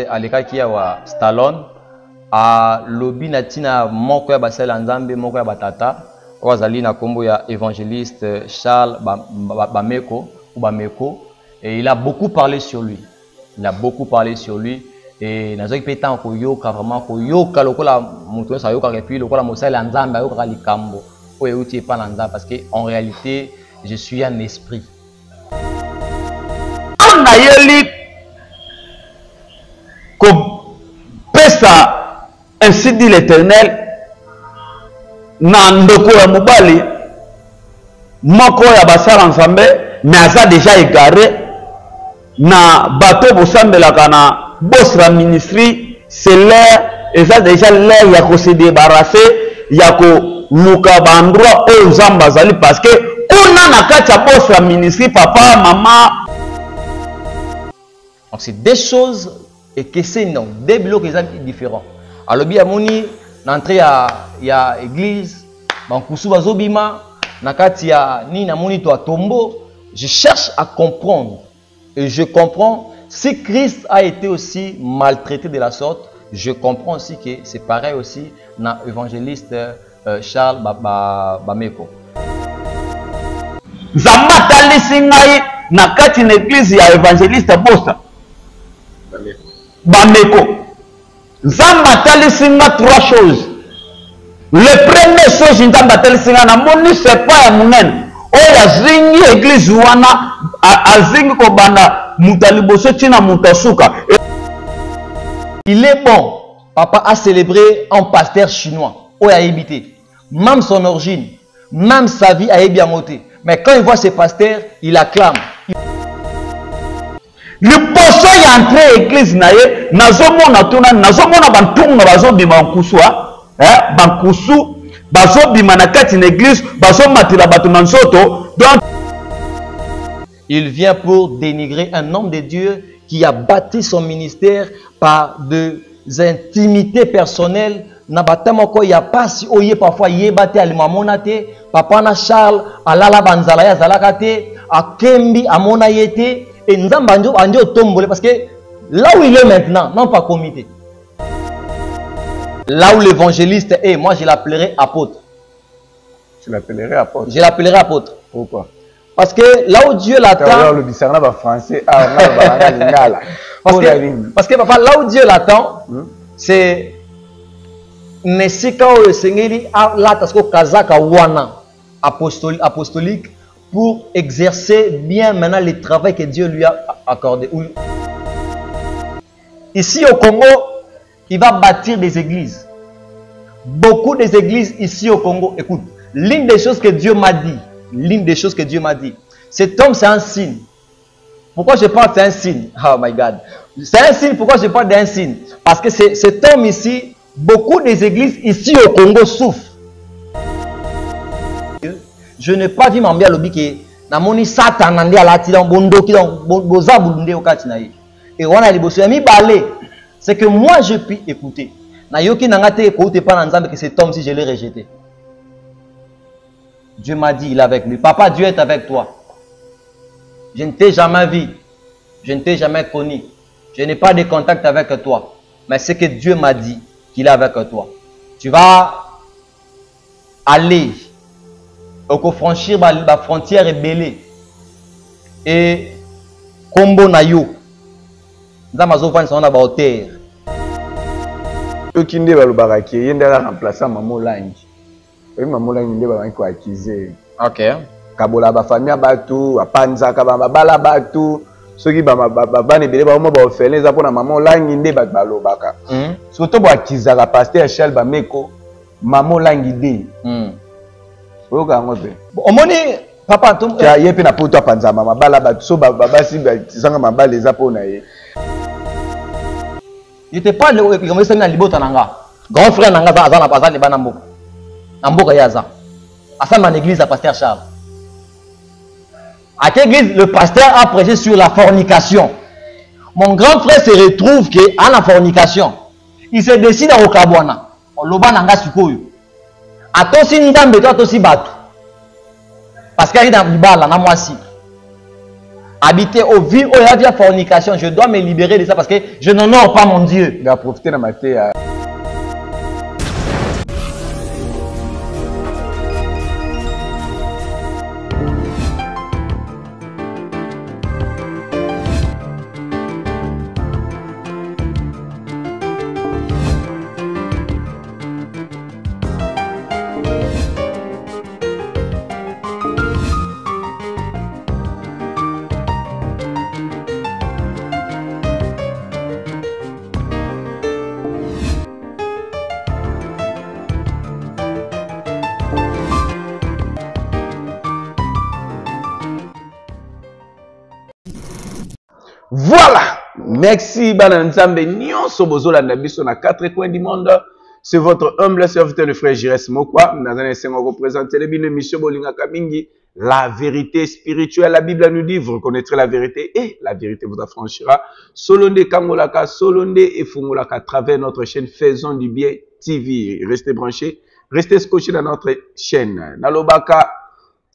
aleka kia wa Stallone a lobby na tina moko ya basala nzambe moko ya batata wazali na kombo ya évangéliste Charles Bameko ou Bameko, et il a beaucoup parlé sur lui. Il a beaucoup parlé sur lui et nazo kipetan ko yoka vraiment ko yoka lokola muto sa yoka puis lokola mosala nzambe yoka likambo o euti pa na nzambe parce que en réalité je suis un esprit. Pesa ainsi dit l'Éternel na ndeko ya mobali moko ya basala nzambe mais aza déjà égaré na bateau bosambelaka na boss la ministry, c'est l'air et ça déjà l'air ya ko se débarrasser ya ko luka bandroit o nzamba zali parce que kuna na kati ya boss la ministry papa maman. Donc c'est des choses et que c'est non, des blocs différents. Alors bien moni l'entrée à église, bankusu bazobima, nakati ya ni na moni to tombo, je cherche à comprendre et je comprends si Christ a été aussi maltraité de la sorte, je comprends aussi que c'est pareil aussi dans l'évangéliste Charles Bameko. Zamatali singai nakati na église ya évangéliste Bosta Bameko. Nzamba talisinga trois choses. Le premier chose nzamba talisinga na moni c'est pas ya munene. Oya zingi église wana azingi ko banda mutaliboso tina mutasuka. Il est bon. Papa a célébré un pasteur chinois. Oya habité. Même son origine, même sa vie a bien monté. Mais quand il voit ce pasteur, il acclame. Le poso ya entré église na ye nazomona tuna nazomona bantunga bazobima nkusu bankusu bazobima na kati na église bazomatira bato na nzoto. Donc il vient pour dénigrer un homme de Dieu qui a bâti son ministère par des intimités personnelles. Na batamoko ya pasi oye parfois ye bate alimamona te papa na Charles alala banzala ya zalaka te akembi amona yete. Et nous avons tombé parce que là où il est maintenant, non pas comité. Là où l'évangéliste est, moi je l'appellerai apôtre. Tu l'appellerais apôtre? Je l'appellerai apôtre. Pourquoi? Parce que là où Dieu l'attend. Le discernement va français. Parce que papa, là où Dieu l'attend, c'est Nesika ou le Seigneur là parce que Kazaka wana apostolique. Pour exercer bien maintenant le travail que Dieu lui a accordé. Ici au Congo, il va bâtir des églises. Beaucoup des églises ici au Congo. Écoute, l'une des choses que Dieu m'a dit, cet homme c'est un signe. Pourquoi je parle c'est un signe? Oh my God. C'est un signe, pourquoi je parle d'un signe? Parce que cet homme ici, beaucoup des églises ici au Congo souffrent. Je n'ai pas vu m'embia lobby que na moni satan nandi alati dans bondo ki dans boza bulunde okati na ye. Et wana liboso ya mi balé, c'est que moi je puis écouter. Na yoki nanga te écouter pas na nzambe que cet homme si je l'ai rejeté. Dieu m'a dit il est avec lui. Papa, Dieu est avec toi. Je ne t'ai jamais vu. Je ne t'ai jamais connu. Je n'ai pas de contact avec toi. Mais c'est que Dieu m'a dit qu'il est avec toi. Tu vas aller au franchir la frontière rebelle et combo na yo ndamazo fani sona ba hauteur okinde balobaka ke yendela remplaçant Maman Langi. Oui, Maman Langi nde ba ko accuser. OK. Kabola ba famille bato apanza ka ba bala bato soki ba ne bele ba mo ba ofele za pona Maman Langi nde ba balobaka. Surtout bo akizaka pasteur Charles Bameko Maman Langi de. Omoni papa tom ya yepe na poto apanza mama bala ba so babasi zanga mabale za pona ye. Il te parle comme ça na libota nanga. Grand frère nanga azana bazali bana mboka. Na mboka yaza. Asama na église à pasteur Charles. À quelle église le pasteur a prêché sur la fornication. Mon grand frère se retrouve que à la fornication. Il se décide à Okabwana. Loba nanga sikoyo. Atosi ndambe to atosi batu. Parce qu'il y a dans Libala na mwasi. habiter au vie où il y a déjà fornication. Je dois me libérer de ça parce que je n'honore pas mon Dieu. Il a profité de ma tête. Voilà, merci Bana Nzambe nyonso bozolanda biso na 4 coins du monde. C'est votre humble serviteur de frère Jires Mokwa. Nous allons représenter une émission Bolingaka Mingi, la vérité spirituelle. La Bible nous dit, vous reconnaîtrez la vérité et la vérité vous affranchira. Solonde Kangolaka, Solonde et Fungolaka à travers notre chaîne Faisons du Bien TV. Restez branchés, restez scotchés dans notre chaîne. Nalobaka.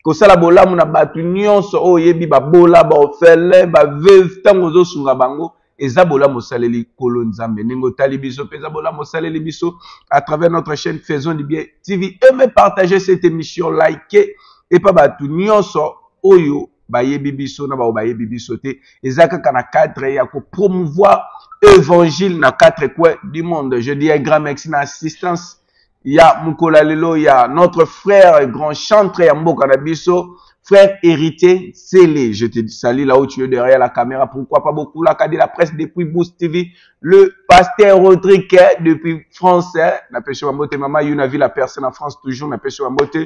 Kosala bola muna batu nyonso o yebi ba bola ba ofele ba veuve tango zo sunga bango eza bola mosaleli kolo nzambe ningo tali biso peza bola mosaleli biso à travers notre chaîne Faisons du Bien TV. Aimez partager cette émission, likez et pas batu nyonso oyo ba yebi biso na ba yebi biso te ezaka kana cadre ya ko promouvoir évangile na 4 coins du monde. Je dis un grand merci na assistance. Il y a Mukola Lelo, il y a notre frère grand chanteur Yambo Kanabiso, frère héritier Célé. Je te salue là où tu es derrière la caméra. Pourquoi pas beaucoup là, de la presse depuis Boost TV. Le pasteur Rodrigue depuis France. N'appelle Wambote, maman, il y a vu la personne en France toujours. N'appelle Wambote.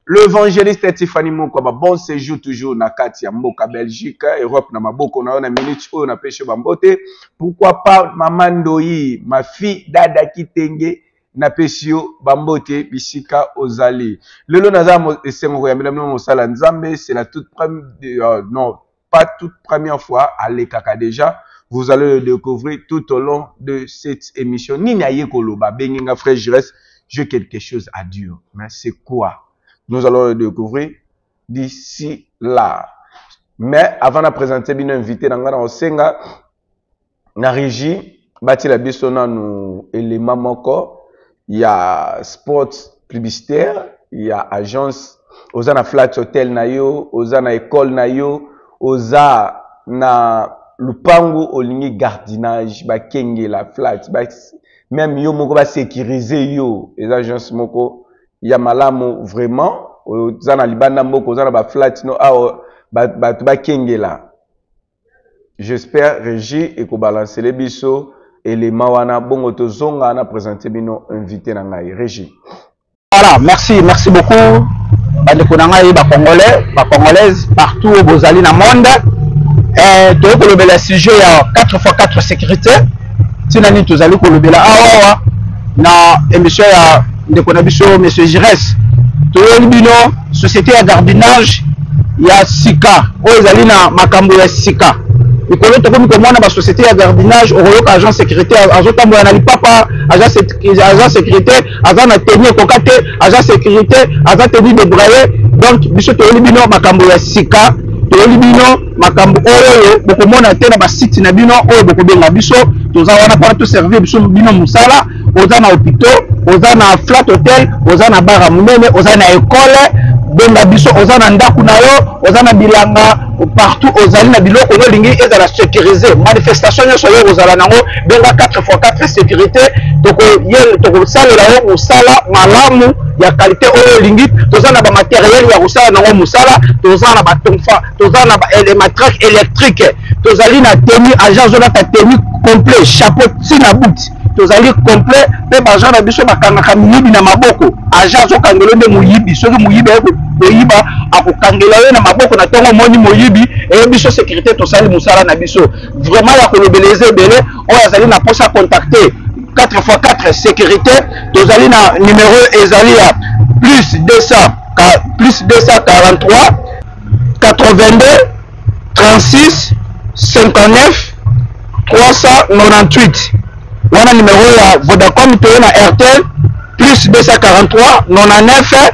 L'évangéliste Tiffany Mokoba, bon séjour toujours na Kati Yamboka Belgique, Europe na Maboko na minute où na pêche Wambote. Pourquoi pas maman Ndoi, ma fille Dada Kitenge. Na pesio bambote bisika ozali lelo naza esengo ya milamo mosala nzambe. C'est la toute première non pas toute première fois allez kaka déjà vous allez le découvrir tout au long de cette émission. Nini aye koloba benginga frère Jires, j'ai quelque chose à dire, mais c'est quoi? Nous allons le découvrir d'ici là. Mais avant de présenter bien invité dans ngana osenga na régie bati la biso na nous élément moko. Il y a sport publicitaire, il y a agence, oza na flat hotel na yo, oza na école na yo, oza na lupango olingi gardinage, ba kenge la flat, même yo moko ba sécuriser yo, les agences moko, il y a malamu vraiment, oza na libanda moko, oza na ba flat no ba kenge la. J'espère Régie et ko balancer les biso. Et les Mawana Bongoto Zonga a présenté bino invité dans la régie. Voilà, merci beaucoup. Bandekonangaï, Congolaises, partout où vous allez dans le monde. Et tu veux le sujet, il y a 4x4 sécurité. Si vous allez le là, dans l'émission, il y a M. Jires. Tu veux le société à gardinage, il y a Sika. Vous allez dans Makambo, il y a Sika. Il y a une société de gardinage, agent sécurité, agent papa, agent sécurité, agent tenue kokate, agent sécurité, agent tenue de brailler. Donc, biso to libino makambo ya sika, to libino makambo oyo beaucoup mona tena ba site na bino oyo beaucoup benga biso, toza wana pour tout servir biso bino musala, oza na hôpital, oza na flat hotel, oza na bar munene, oza na école, benga biso oza na ndaku na yo, oza na bilanga partout ozali na biloko no lingi ezala sécuriser manifestation nyonso yo ozala nango benga 4x4 sécurité toko salela yo musala malamu ya qualité oyo lingi toza na ba matériel ya kosala nango musala toza na ba tonfa toza na ba élématrique électrique tozali na tenue agent zona ta tenue complet chapeau tina bout tozali complet pe ba agent na biso bakangaka miyibi na maboko agent zo kangelo nde muyibi soki muyibi oyiba akokangela yo na maboko na tongo moni moyibi et biso sécurité tosali musala na biso vraiment ya kolobeleza ebele oyo azali na posa contacter 4x4 sécurité tozali na numéro ezali ya plus 243 82 36 59 398 wana numéro ya Vodacom to na RTL plus 243 99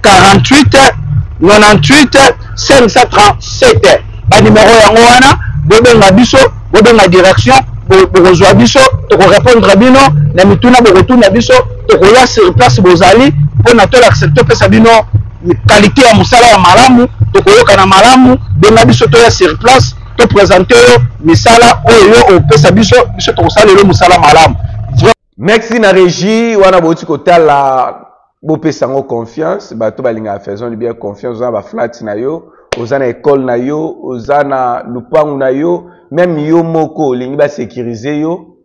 48 98 537 ba numéro yango wana bobenga biso bobenga direction bokozwa biso tokorépondre bino na mituna bokotuna biso tokoya sur place bozali mpona tolakisete topesa bino qualité ya mosala ya malamu tokoyokana malamu benga biso toya sur place toprésente yo misala oyo opesa biso tokosalela mosala malamu. Merci na régie wana boti kotala bopesa ngo confiance bato balinga faisons du bien confiance za ba flat na yo oza na école na yo oza na lupangu na yo même yo moko lingi ba sécuriser yo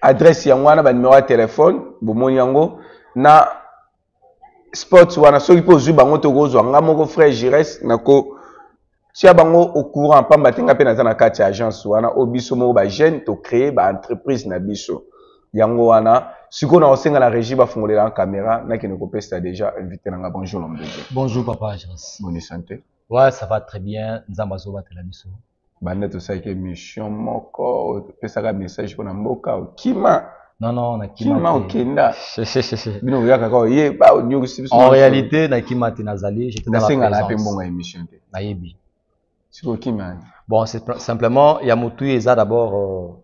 adresse yango wana ba numéro ya téléphone bomoni yango na sports wana soki po zu bango to kozwa nga moko frère Jires nako tia bango au courant pamba tenga pe na kati agence wana obiso moko ba jeune to créer ba entreprise na biso yango wana siko na osenga na régie ba fongolela en caméra na kene ko pesa déjà invité na nga bonjour l'homme de Dieu. Bonjour papa Jires. Bonne santé. Ouais, ça va très bien. Nzamba zo batela biso. Bande to sa mission moko pesa ka message pour na mboka okima. Non, na kima okenda. Bino yaka ka ye ba onyo sibiso. En réalité na kima te nazali, j'étais dans la présence. Na senga na pe mbonga émission te. Na yebi. Siko okima. Bon, c'est simplement ya mutu eza d'abord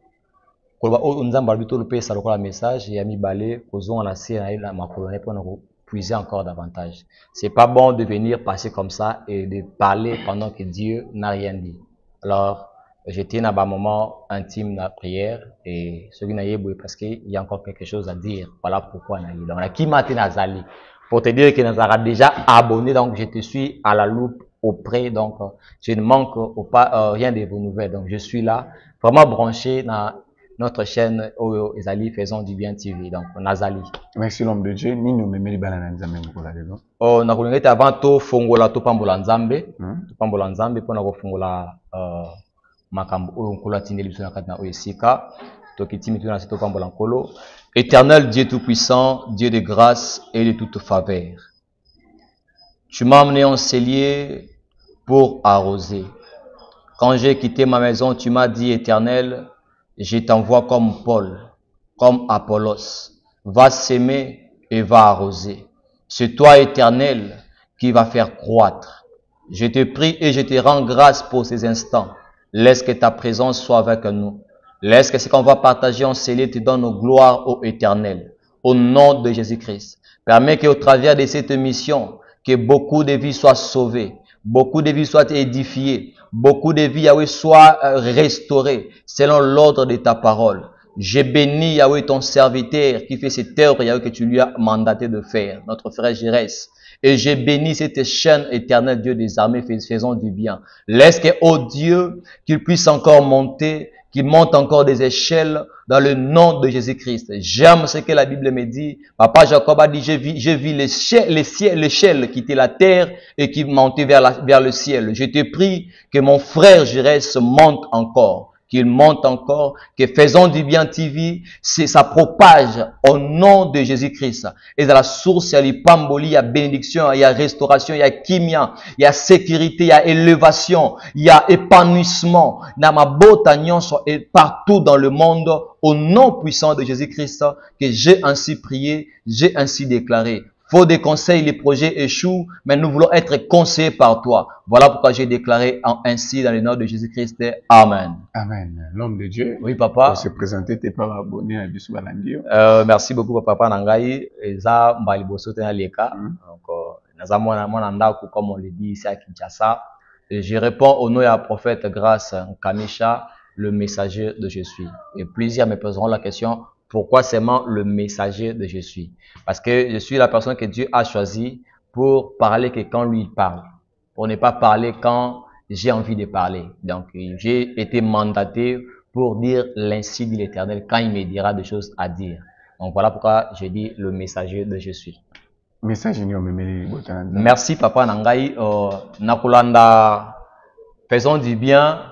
koloba o nzamba bito le pesa lokola message ya mibale kozonga na se na makolo pour nous puiser encore davantage. C'est pas bon de venir passer comme ça et de parler pendant que Dieu n'a rien dit. Alors, j'étais dans un moment intime de la prière et ce qui n'a pas parce qu'il y a encore quelque chose à dire. Voilà pourquoi on a eu. Donc, qui m'a Nazali pour te dire que Nazara déjà abonné, donc je te suis à la loupe auprès, donc je ne manque rien de vos nouvelles. Donc, je suis là, vraiment branché dans notre chaîne Oyo Ezali Faisons du Bien TV, donc Nazali. Merci l'homme de Dieu. Ni nous memeli bala nzambe ngola lelo. Oh na kulingeta avant to fongola to pambola nzambe, to pambola nzambe pona ko fongola makambo oyo nkola tindeli biso na kati na oyesika, to kitimi to na to pambola nkolo. Éternel Dieu tout-puissant, Dieu de grâce et de toute faveur. Tu m'as emmené en cellier pour arroser. Quand j'ai quitté ma maison, tu m'as dit Éternel, je t'envoie comme Paul, comme Apollos. Va s'aimer et va arroser. C'est toi, Éternel, qui va faire croître. Je te prie et je te rends grâce pour ces instants. Laisse que ta présence soit avec nous. Laisse que ce qu'on va partager en scellé te donne gloire au Éternel. Au nom de Jésus-Christ. Permets qu'au travers de cette mission, que beaucoup de vies soient sauvées. Beaucoup de vies soient édifiées. Beaucoup de vies, Yahweh, soient restaurées selon l'ordre de ta parole. J'ai béni, Yahweh, ton serviteur qui fait cette œuvre, Yahweh, que tu lui as mandaté de faire, notre frère Jires. Et j'ai béni cette chaîne éternelle, Dieu des armées, faisons du bien. Laisse que, oh Dieu, qu'il puisse encore monter, qu'il monte encore des échelles dans le nom de Jésus-Christ. J'aime ce que la Bible me dit. Papa Jacob a dit, j'ai vu l'échelle quitter la terre et qui montait vers le ciel. Je te prie que mon frère Jires monte encore. Qu'il monte encore, que Faisons du Bien TV, ça propage au nom de Jésus-Christ. Et dans la source, il y a l'ipamboli, il y a bénédiction, il y a restauration, il y a kimia, il y a sécurité, il y a élévation, il y a épanouissement. Et partout dans le monde, au nom puissant de Jésus-Christ, que j'ai ainsi prié, j'ai ainsi déclaré. Faut des conseils, les projets échouent, mais nous voulons être conseillés par toi. Voilà pourquoi j'ai déclaré ainsi dans le nom de Jésus-Christ. Amen. Amen. L'homme de Dieu. Oui, papa. Pour se présenter, t'es pas abonné à Bissou Balandio. Merci beaucoup, papa Nangaï. Eza mbaliboso tena leka. Donc, naza mwana ndaku, comme on le dit ici à Kinshasa. Et je réponds au nom du prophète Grâce Kamisha, le messager de je suis. Et plusieurs me poseront la question. Pourquoi seulement le messager de je suis? Parce que je suis la personne que Dieu a choisie pour parler que quand lui parle. Pour ne pas parler quand j'ai envie de parler. Donc, j'ai été mandaté pour dire l'ainsi dit l'Éternel quand il me dira des choses à dire. Donc, voilà pourquoi j'ai dit le messager de je suis. Merci, papa Nangaï. Nakulanda, faisons du bien.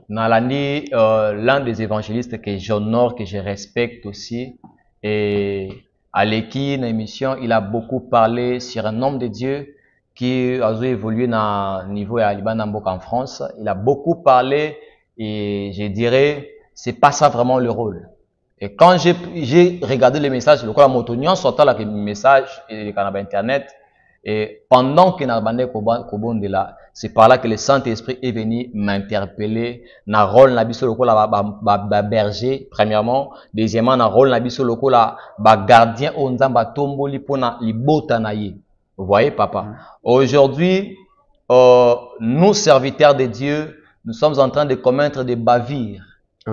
Nalani, l'un des évangélistes que j'honore, que je respecte aussi, et à l'équipe, dans l'émission, il a beaucoup parlé sur un homme de Dieu qui a évolué dans le niveau à Liban en France. Il a beaucoup parlé et je dirais, c'est pas ça vraiment le rôle. Et quand j'ai regardé les messages, le message, et le canal Internet, Et pendant que Narbande Kobondela, c'est par là que le Saint-Esprit est venu m'interpeller. Na rôle nabiso lokola ba berger, premièrement. Deuxièmement, na rôle nabiso lokola ba gardien onzamba tomboli pona libota na ye. Vous voyez, papa? Aujourd'hui, nous, serviteurs de Dieu, nous sommes en train de commettre des bavires. Il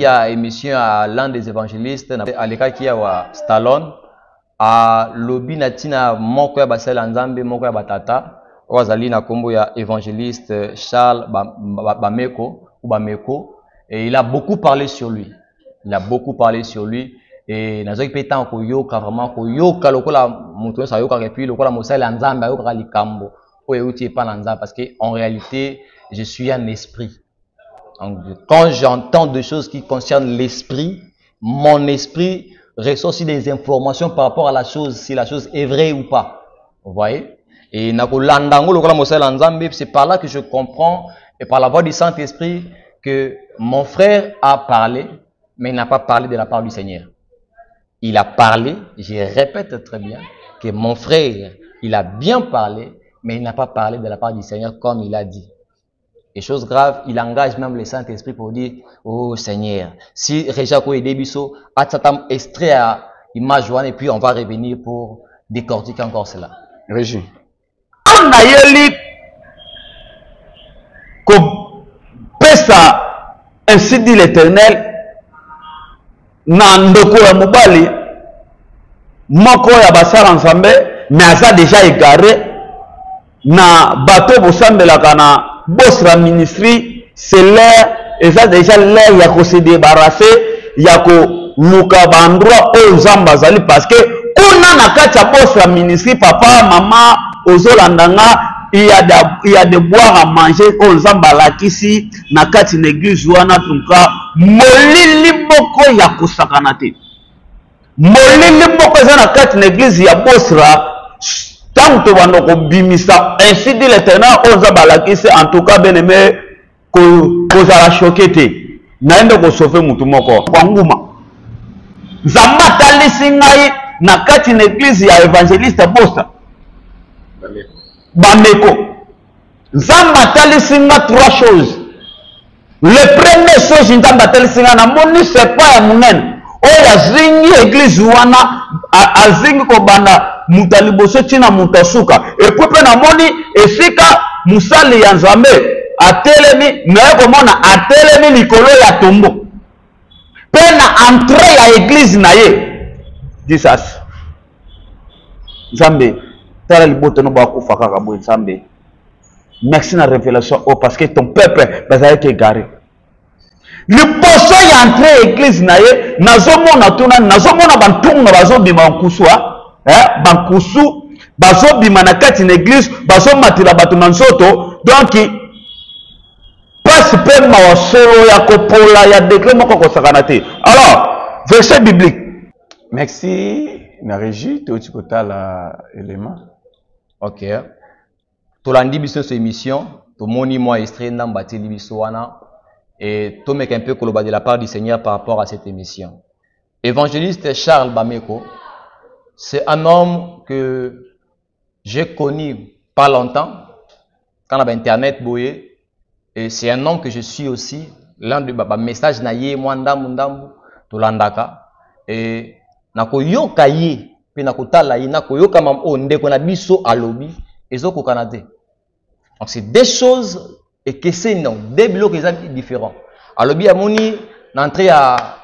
y a émission à l'un des évangélistes, à l'écart qui a Stallone, à Lobi Natina Moko ya Basel Nzambe, Moko ya Batata, Wazali na kombo ya évangéliste Charles Bameko, ou Bameko, et il a beaucoup parlé sur lui. Il a beaucoup parlé sur lui. Et nazoki pétan ko yoka vraiment ko yoka lokola mutu sa yoka et puis lokola mosala Nzambe yoka likambo o euti pas Nzambe parce que en réalité je suis un esprit. Donc, quand j'entends des choses qui concernent l'esprit, mon esprit reçoit aussi des informations par rapport à la chose, si la chose est vraie ou pas. Vous voyez? Et c'est par là que je comprends, et par la voix du Saint-Esprit, que mon frère a parlé, mais il n'a pas parlé de la part du Seigneur. Il a parlé, je répète très bien, que mon frère, il a bien parlé, mais il n'a pas parlé de la part du Seigneur comme il a dit. Et chose grave, il engage même le Saint-Esprit pour dire, oh Seigneur, si Rejako et Debiso, Atsatam extrait à image et puis on va revenir pour décortiquer encore cela. Régie. On a yeli comme pesa, ainsi dit l'Éternel, Nandoko ya mobali, moko ya basara ensemble, mais ça déjà égaré, na bateau bosambela kana Bosra ministry, c'est l'air, et ça déjà l'air, il y a se débarrasser, il y a luka bandroit aux zambazali parce que kuna na kati ya Bosra ministry, papa, maman, aux Olandanga, il y a de boire à manger aux zambalakisi, na kati l'église wana tunka, molili moko ya kusakanate. Molili moko za na kati l'église ya Bosra, tant que vous bimisa, ainsi dit l'Éternel, on va balakisi, en tout cas, bien aimé, qu'on a choqué. Naende ko sauver mutu moko. Kwanguma. Zamba talisi ngai na kati na église ya évangéliste Bosta. Bameko. Zamba talisi nga trois choses. Le premier chose, Zamba talisi nga na moni c'est pas ya munene. Oya zingi église wana azingi ko banda mutaliboso tina mutasuka et puis pe na moni esika musali ya Nzambe atelemi na komona atelemi likolo ya tombo pe na entrée ya église na ye disas Nzambe tala liboto no ba kufa kaka bo Nzambe merci na révélation parce que ton peuple bazali été égaré. Le poso ya entrée église na ye nazomona tuna nazomona bantunga bazobima nkuswa bankusu bazobima na kati na église bazomatila bato na nzoto donc passe pe mawasolo ya kopola ya décret moko kosakana te. Alors verset biblique. Merci na régie toti kotala élément. OK. Tolandi biso cette émission, tomoni moi extrait ndamba teli biso wana et tomeka un peu koloba de la part du Seigneur par rapport à cette émission. Évangéliste Charles Bameko, c'est un homme que j'ai connu pas longtemps, quand on avait Internet, et c'est un homme que je suis aussi, l'un de mes messages naïe, mwandambu, tolandaka, et nako yoka ye, pe nako tala ye, nako yoka mam onde kona biso alobi, et zoko kanade. Donc c'est des choses, et que c'est non, des blocs différents. Alobi amoni, n'entrée à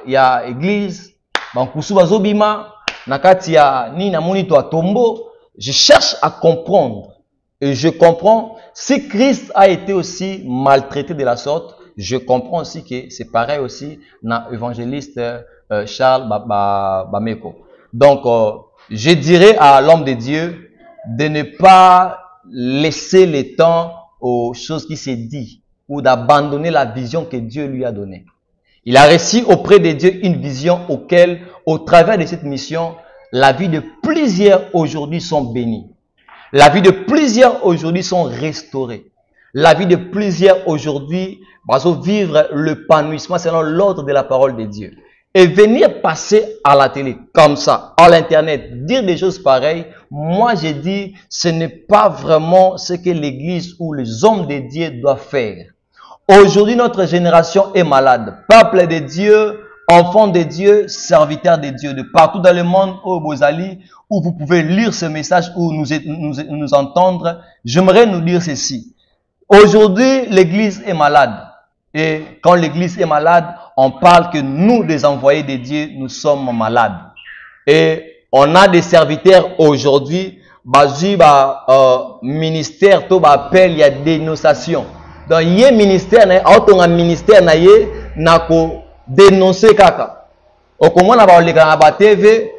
église, bankusu bazobima, nakati ya ni na moni to tombo, je cherche à comprendre et je comprends si Christ a été aussi maltraité de la sorte, je comprends aussi que c'est pareil aussi dans l'évangéliste Charles Bameko. Donc je dirais à l'homme de Dieu de ne pas laisser le temps aux choses qui se disent ou d'abandonner la vision que Dieu lui a donnée. Il a reçu auprès de Dieu une vision auquel, au travers de cette mission, la vie de plusieurs aujourd'hui sont bénies. La vie de plusieurs aujourd'hui sont restaurées. La vie de plusieurs aujourd'hui va vivre l'épanouissement selon l'ordre de la parole de Dieu. Et venir passer à la télé comme ça, à l'internet, dire des choses pareilles, moi j'ai dit, ce n'est pas vraiment ce que l'Église ou les hommes de Dieu doivent faire. Aujourd'hui, notre génération est malade. Peuple de Dieu, enfants de Dieu, serviteurs de Dieu, de partout dans le monde, au Bozali, où vous pouvez lire ce message ou nous entendre, j'aimerais nous dire ceci. Aujourd'hui, l'Église est malade. Et quand l'Église est malade, on parle que nous, les envoyés de Dieu, nous sommes malades. Et on a des serviteurs aujourd'hui, ministère, tout appel, il y a dénonciation. Donc, il y a un ministère, un ministère, dénoncer kaka. Au comment on va le TV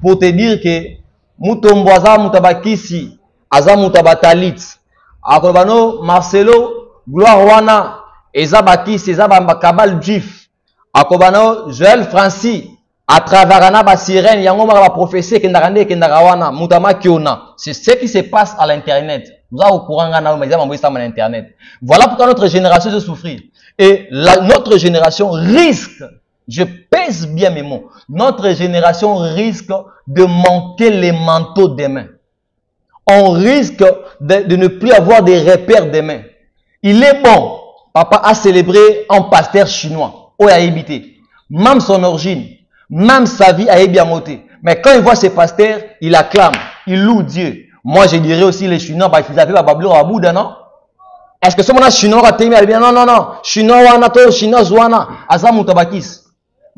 pour te dire que mutomboza mutabakisi, aza mutabatalit. Akobano Marcelo, gloire wana, eza bakisi, eza kabal juif. Akobano Joël Francis, à travers la sirène, yango ma prophétie kendakande kendakawana, mutama kiona. C'est ce qui se passe à l'internet. Vous avez au courant na l'internet. Voilà pourquoi notre génération se souffrir. Et notre génération risque, je pèse bien mes mots, notre génération risque de manquer les manteaux demain. On risque de ne plus avoir des repères demain. Il est bon, papa a célébré un pasteur chinois, au habité, même son origine, même sa vie a bien monté. Mais quand il voit ce pasteur, il acclame, il loue Dieu. Moi je dirais aussi les Chinois, ils appellent Bablo à Bouddha, non? Est-ce que ce moment chinois a été bien? Non, non, non. Chinois wana to chinois wana azamu tabakis.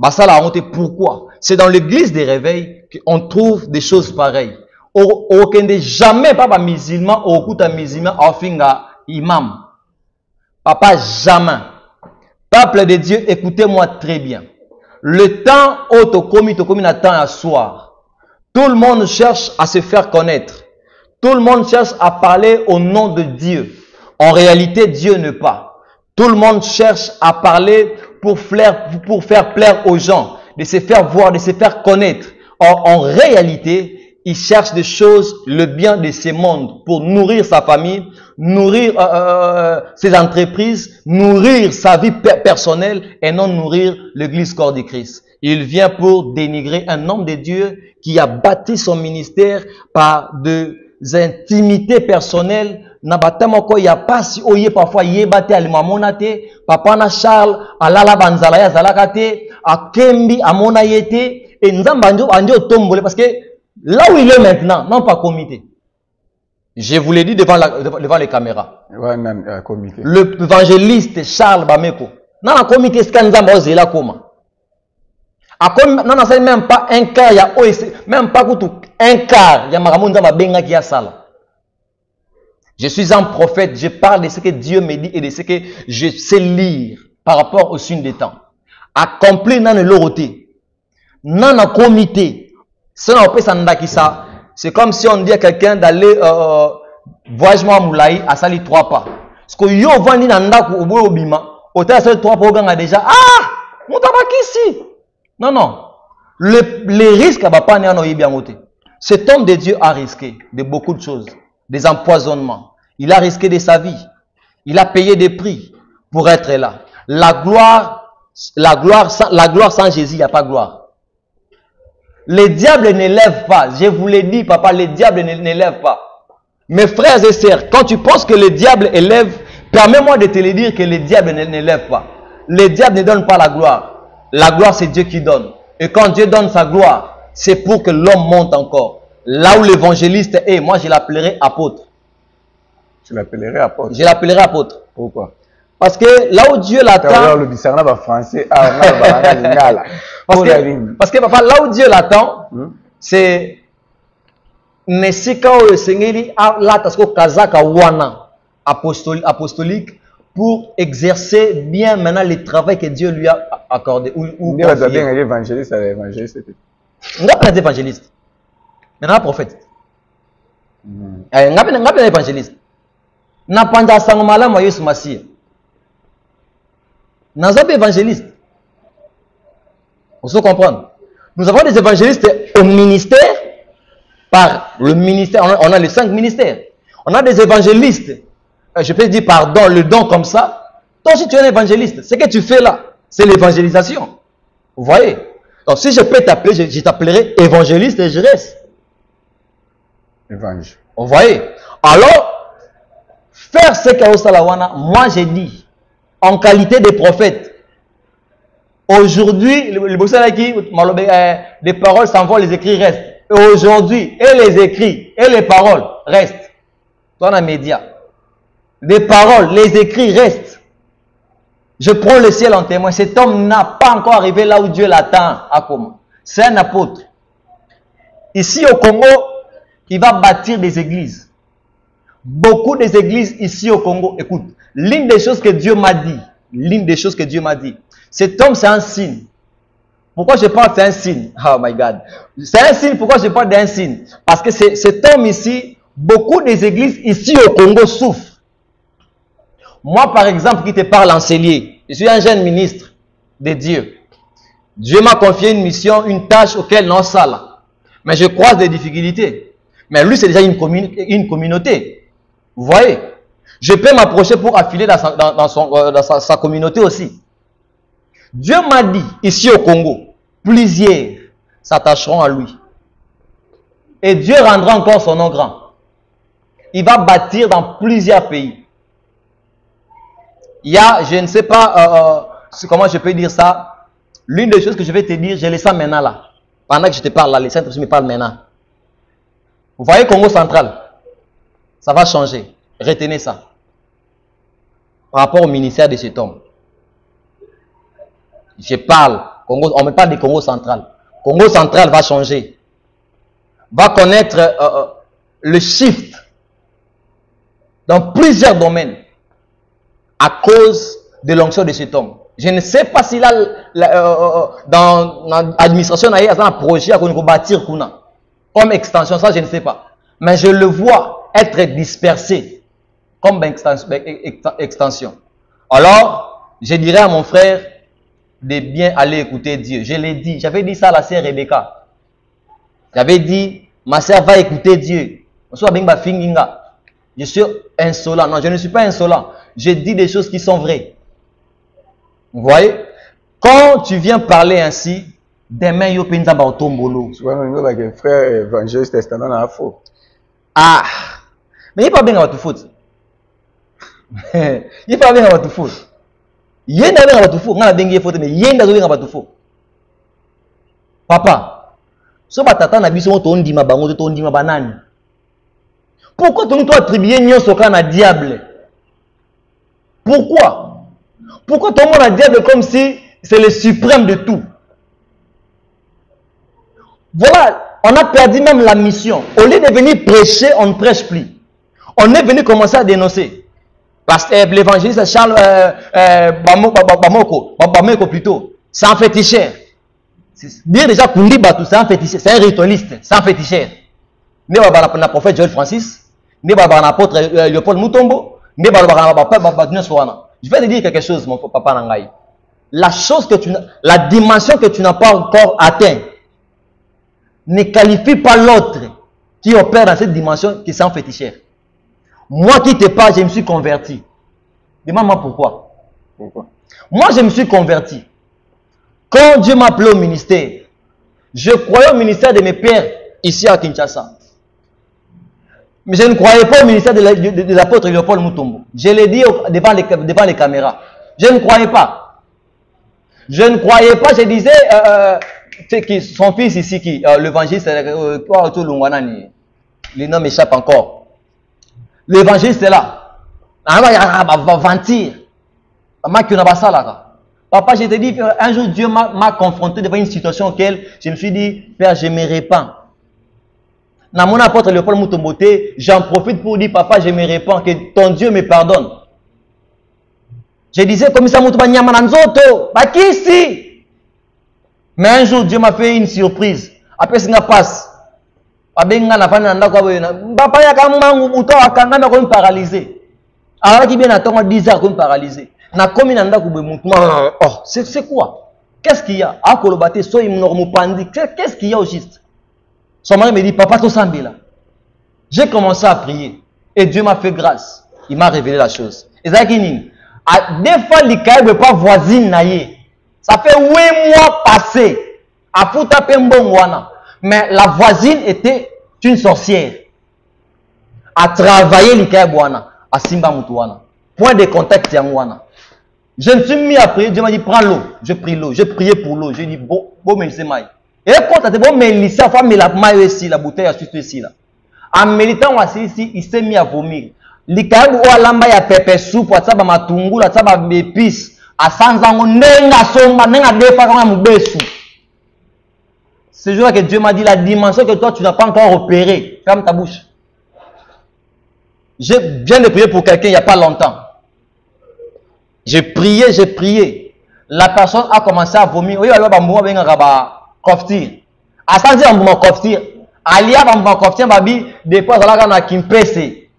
Ça la honte. Pourquoi? C'est dans l'église des réveils qu'on trouve des choses pareilles. Aucun des jamais papa musulman ou kuta musulman ofinga imam. Papa jamais. Peuple de Dieu, écoutez-moi très bien. Le temps où tu commis un temps à soir. Tout le monde cherche à se faire connaître. Tout le monde cherche à parler au nom de Dieu. En réalité, Dieu n'est pas. Tout le monde cherche à parler pour faire plaire aux gens, de se faire voir, de se faire connaître. Or, en réalité, il cherche des choses, le bien de ce monde, pour nourrir sa famille, nourrir ses entreprises, nourrir sa vie personnelle et non nourrir l'église corps de Christ. Il vient pour dénigrer un homme de Dieu qui a bâti son ministère par des intimités personnelles. Nabatamoko ya pasi oye parfois yebate alimamonate papa na Charles alala banzala ya zalakate akembi amona yete et nzamba anjo tombole parce que là où il est maintenant non pas comité. Je vous l'ai dit devant les caméras. L'évangéliste Charles Bameko dans la comité scan nzamba ozela koma. Non non c'est même pas un quart ya même pas tout un quart ya maramonda mabenga ki ya sala. Je suis un prophète, je parle de ce que Dieu me dit et de ce que je sais lire par rapport au signe des temps. Accomplir dans le loroté, dans le comité, c'est comme si on dit à quelqu'un d'aller voyagement à Moulaï à sali 3 pas. Parce que yo vandi nanda ku obo obima, autant sali 3 pas oganga déjà mutabaki ici. Non non. Les risques à bapa ne en bien moté. Cet homme de Dieu a risqué de beaucoup de choses. Des empoisonnements. Il a risqué de sa vie. Il a payé des prix pour être là. La gloire sans Jésus, il n'y a pas de gloire. Les diables n'élèvent pas. Je vous l'ai dit, papa, les diables n'élèvent pas. Mes frères et sœurs, quand tu penses que le diable élève, permets-moi de te le dire que le diable n'élève pas. Le diable ne donne pas la gloire. La gloire, c'est Dieu qui donne. Et quand Dieu donne sa gloire, c'est pour que l'homme monte encore. Là où l'évangéliste est, moi je l'appellerai apôtre. Tu l'appellerais apôtre? Je l'appellerai apôtre. Pourquoi? Parce que là où Dieu l'attend. Parce que papa, là où Dieu l'attend, c'est apostolique pour exercer bien maintenant le travail que Dieu lui a accordé. Ou évangéliste. On n'a pas d'évangéliste. Maintenant, prophète. On n'a pas d'évangéliste. On n'a pas d'évangéliste. Nous avons des évangélistes. Vous pouvez comprendre. Nous avons des évangélistes au ministère. Par le ministère, on a les 5 ministères. On a des évangélistes. Je peux dire pardon, le don comme ça. Toi aussi tu es un évangéliste. Ce que tu fais là, c'est l'évangélisation. Vous voyez? Donc si je peux t'appeler, je t'appellerai évangéliste et je reste. Évangile. Vous voyez? Alors, faire ce qu'il y a au Salawana, moi j'ai dit, en qualité de prophète, aujourd'hui, les paroles s'envolent, les écrits restent. Et aujourd'hui, et les écrits, et les paroles restent. Toi, dans les médias, les paroles, les écrits restent. Je prends le ciel en témoin. Cet homme n'a pas encore arrivé là où Dieu l'attend. C'est un apôtre. Ici au Congo, il va bâtir des églises. Beaucoup des églises ici au Congo. Écoute, l'une des choses que Dieu m'a dit, cet homme c'est un signe. Pourquoi je parle c'est un signe? Oh my God. C'est un signe, pourquoi je parle d'un signe? Parce que cet homme ici, beaucoup des églises ici au Congo souffrent. Moi par exemple, qui te parle en Célier, je suis un jeune ministre de Dieu. Dieu m'a confié une mission, une tâche auquel non ça là. Mais je croise des difficultés. Mais lui, c'est déjà une communauté. Vous voyez? Je peux m'approcher pour affiler dans sa communauté aussi. Dieu m'a dit, ici au Congo, plusieurs s'attacheront à lui. Et Dieu rendra encore son nom grand. Il va bâtir dans plusieurs pays. Il y a, je ne sais pas comment je peux dire ça. L'une des choses que je vais te dire, je le sens maintenant là. Pendant que je te parle là, les Saint-Esprit me parle maintenant. Vous voyez Congo central, ça va changer. Retenez ça. Par rapport au ministère de cet homme. Je parle, Congo, on me parle du Congo central. Congo central va changer. Va connaître le shift dans plusieurs domaines à cause de l'onction de cet homme. Je ne sais pas s'il a dans l'administration, il y a un projet à bâtir comme extension, ça je ne sais pas. Mais je le vois être dispersé comme extension. Alors, je dirais à mon frère de bien aller écouter Dieu. Je l'ai dit, j'avais dit ça à la sœur Rebecca. J'avais dit, ma sœur va écouter Dieu. Je suis insolent. Non, je ne suis pas insolent. Je dis des choses qui sont vraies. Vous voyez? Quand tu viens parler ainsi, demain, il y a un tombolo. Frère évangéliste testament à faux. Ah! Mais il n'est pas bien à tout faute. Il n'est pas bien à tout faute. Il y a bien à tout faute. Il y a bien à tout faute. Papa, si tu as un avis, pourquoi tu as attribué un diable? Pourquoi? Pourquoi tout le monde a diable comme si c'est le suprême de tout? Voilà, on a perdu même la mission. Au lieu de venir prêcher, on ne prêche plus. On est venu commencer à dénoncer. Parce que l'évangéliste Charles Bameko plutôt, c'est un féticheur. Dire déjà Kundi Batou, c'est un féticheur, c'est un ritualiste, c'est un féticheur. Ne va pas le prophète Joël Francis, ne va pas l'apôtre Léopold Mutombo, ne va pas je vais te dire quelque chose, mon papa Nangaï. La dimension que tu n'as pas encore atteint ne qualifie pas l'autre qui opère dans cette dimension qui est un féticheur. Moi qui te parle, je me suis converti. Demande-moi pourquoi. Pourquoi? Moi, je me suis converti. Quand Dieu m'a appelé au ministère, je croyais au ministère de mes pères ici à Kinshasa. Mais je ne croyais pas au ministère de l'apôtre Léopold Mutombo. Je l'ai dit devant les caméras. Je ne croyais pas. Je ne croyais pas, je disais, son fils ici, l'évangéliste, le nom m'échappe encore. L'évangéliste est là. Il va mentir. Papa, je te dis, un jour Dieu m'a confronté devant une situation auquel je me suis dit, Père, je me répands. Dans mon apôtre Léopold Mutombo, j'en profite pour dire, papa, je me répands, que ton Dieu me pardonne. Je disais, comme ça, mais un jour, Dieu m'a fait une surprise. Après, ça passe. Papa, il y a un paralysé. Alors, il y a 10 heures comme paralysé. C'est quoi? Qu'est-ce qu'il y a? Qu'est-ce qu'il y a au juste? Son mari me dit, papa, tout ça, là. J'ai commencé à prier. Et Dieu m'a fait grâce. Il m'a révélé la chose. Et ça, des fois, les cas ne pas voisine. Ça fait 8 mois passés. Mais la voisine était une sorcière. à travailler l'ikaya bwana, à simba mutuana. Point de contact yangwana. Je me suis mis à prier, Dieu m'a dit prends l'eau. Je prie l'eau, je priais pour l'eau. Je dis bon, mais c'est maï. Et quand tu as dit bon, mais il s'est fait la maille ici, la bouteille a suite ici là. En méditant ici, il s'est mis à vomir. L'ikaya ou alamba ya pepper soupe, à ça ba matungu, à ça ba épices, à sanzango nenga somba, nenga defa kama mubesu. Ce jour-là que Dieu m'a dit la dimension que toi tu n'as pas encore opéré. Ferme ta bouche. Je viens de prier pour quelqu'un il n'y a pas longtemps. J'ai prié. La personne a commencé à vomir. Oui, alors bambou ben ngaba koftir. Asanzi bambou koftir. Alia bambou koftir babi depuis azalaka na kimpese.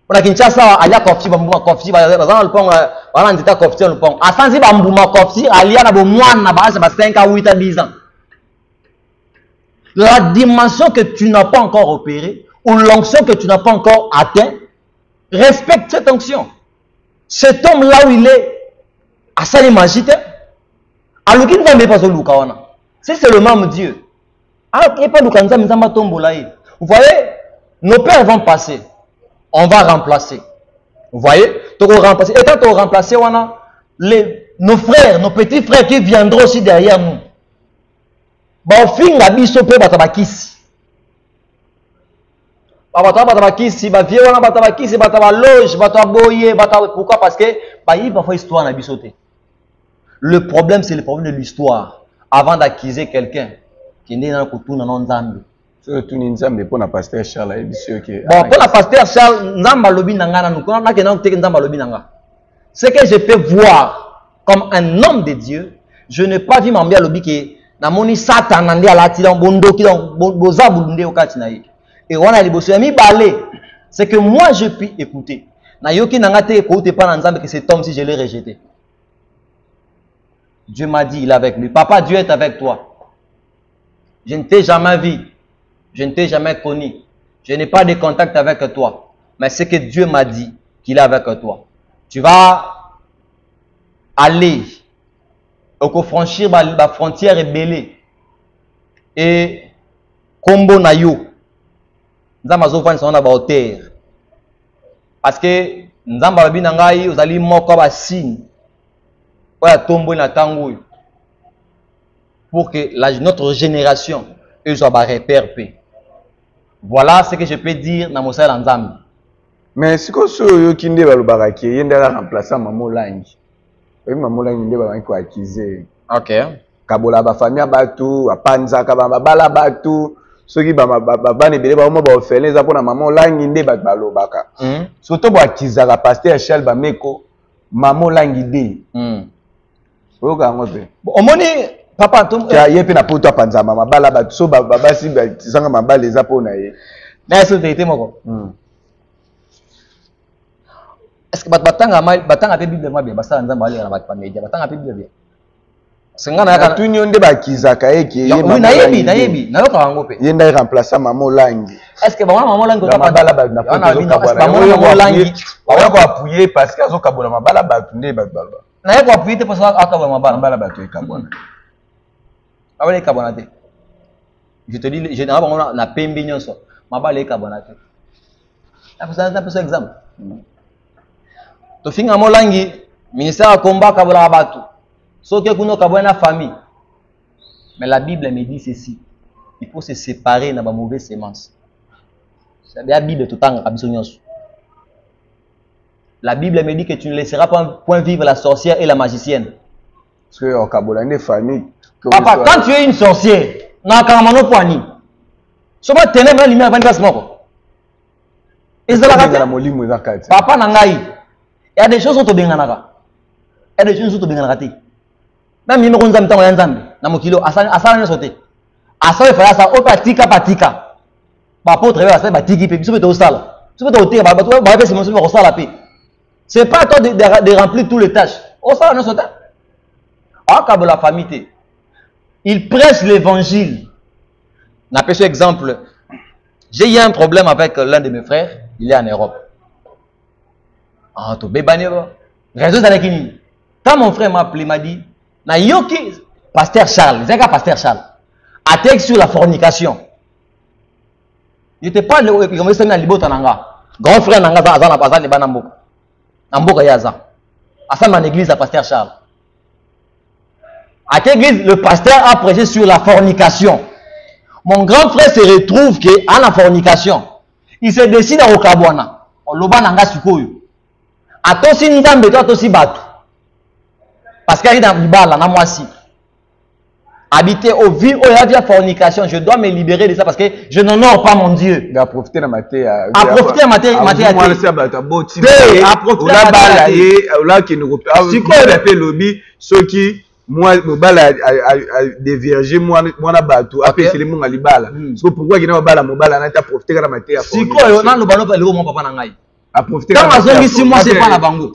Ona Kinshasa alia koftir bambou koftir bazana le pont bana ndita koftir le pont. Asanzi bambou koftir alia na bo mwana ba 5 à 8 à 10 ans. La dimension que tu n'as pas encore opérée ou l'onction que tu n'as pas encore atteint, respecte cette onction. Cet homme là où il est, à ça l'imagité, alors qu'il ne va pas se loukawana. C'est le même Dieu. Alors qu'il n'y a pas de kanza, vous voyez, nos pères vont passer. On va remplacer. Vous voyez, remplacer. Et quand on va remplacer, nos frères, nos petits frères qui viendront aussi derrière nous. Bon, fin la biso pe batabakisi. Batabakisi, ba vie wana batabakisi, batabaloge, bataboye, pourquoi? Parce que il va faire histoire na biso te. Le problème c'est le problème de l'histoire. Avant d'accuser quelqu'un qui n'est dans le couteau dans Nzambe. Surtout Nzambe pour la pasteur Charles biso que. Bon, pour la pasteur Charles, Nzamba lobi nanga nous connait que non Nzamba lobi nanga. Ce que je peux voir comme un homme de Dieu, je n'ai pas vu m'embia lobi que namoni Satan nandi alati dans bondoki dans boza bulunde okati na ye. Et wana liboso ya mi balé, c'est que moi je puis écouter. Na yoki nanga te écouter pas Nzambe que cet homme si je l'ai rejeté. Dieu m'a dit il est avec lui. Papa, Dieu est avec toi. Je ne t'ai jamais vu. Je ne t'ai jamais connu. Je n'ai pas de contact avec toi. Mais c'est que Dieu m'a dit qu'il est avec toi. Tu vas aller au franchir la frontière ébélée et combo na yo nzamba zo na ba hauteur parce que nzamba babi na ngai ozali moko ba signe oya tombo na tango pour que notre génération soit ba repère pe. Voilà ce que je peux dire na mosala nzambe. Mais si ko so yo kinde ba lobaka ke yenda remplacer Maman Langi. Maman Langi nde ba ko accuser. OK. Kabola ba famille batu apanza ka ba bala batu soki ba ne bele ba mo ba ofele za pona Maman Langi nde ba balobaka. Surtout ba akizaka pasteur Charles Bameko Maman Langi de. Oka ngope. Omoni papa tom ya yepe na poto apanza mama bala batu so basi ba zanga mabale za pona ye. Na so vérité moko. Est-ce que batanga pe Bible mwa bien basala nzamba ali na batpa media batanga pe Bible bien. Sengana ya tunyo nde bakizaka eke ye nayebi na yoka wango pe. Yenda remplacer Maman Langi. Est-ce que Maman Langi ko bala ba na Maman Langi ba ko appuyer parce que azo kabola mabala ba tunde ba bala. Na yako appuyer te parce que akabola mabala ba to ekabona. Awale kabona te. Je te dis je na ba na pembe nyonso mabala ekabona te. Na pesa exemple. To finga molangi ministère à combat kabola batu. Soki kuno kabola na famille. Mais la Bible me dit ceci. Il faut se séparer na ba mauvaise sémence. C'est la Bible tout temps kabiso nyonso. La Bible me dit que tu ne laisseras pas point vivre la sorcière et la magicienne. Parce que au kabola une famille. Papa, quand tu es une sorcière, na kamano poani. Soba ténèbres la lumière 24 moko. Papa nangai. Il y a des choses qui sont bien. Il y a des choses qui sont bien. Même si on a un nzambe, na mokilo asala sauté. Asala fera ça au patika. Papa travailler ça batiki pe biso beto sala. Tu peux te hoter ba ba c'est monsieur ko sala pe. C'est pas toi de remplir toutes les tâches. Au sala no sauté. Ah ka la famille. Il prêche l'évangile. N'a pas exemple. J'ai eu un problème avec l'un de mes frères, il est en Europe. Ah, tu bébané ba. Réseau dans kini. Quand mon frère m'a appelé, m'a dit, na yoki pasteur Charles, zaka pasteur Charles. Attaque sur la fornication. Il était pas le comme ça na libota nanga. Grand frère nanga azana le banamboka. Namboka yaza. Asa man église à pasteur Charles. À quelle église le pasteur a prêché sur la fornication. Mon grand frère se retrouve que à la fornication. Il se décide à Okabwana. Loba nanga sikoyo. Atosi nzambe to atosi batu. Parce qu'il y a dans la na moisi. Habiter au vie où il y a fornication, je dois me libérer de ça parce que je n'honore pas mon Dieu. À profiter de ma terre. À profiter de ma terre. Moi, c'est à profiter de ma terre. Là qui nous repère. Si quoi on appelle lobby, ceux qui moi me bala à dévierger moi na bateau. Après c'est le monde à libala. C'est pourquoi il y a bala mo bala na ta profiter de ma terre. Si quoi on a le ballon pour mon papa nangai. À profiter. Quand on a 6 mois c'est pas la bango.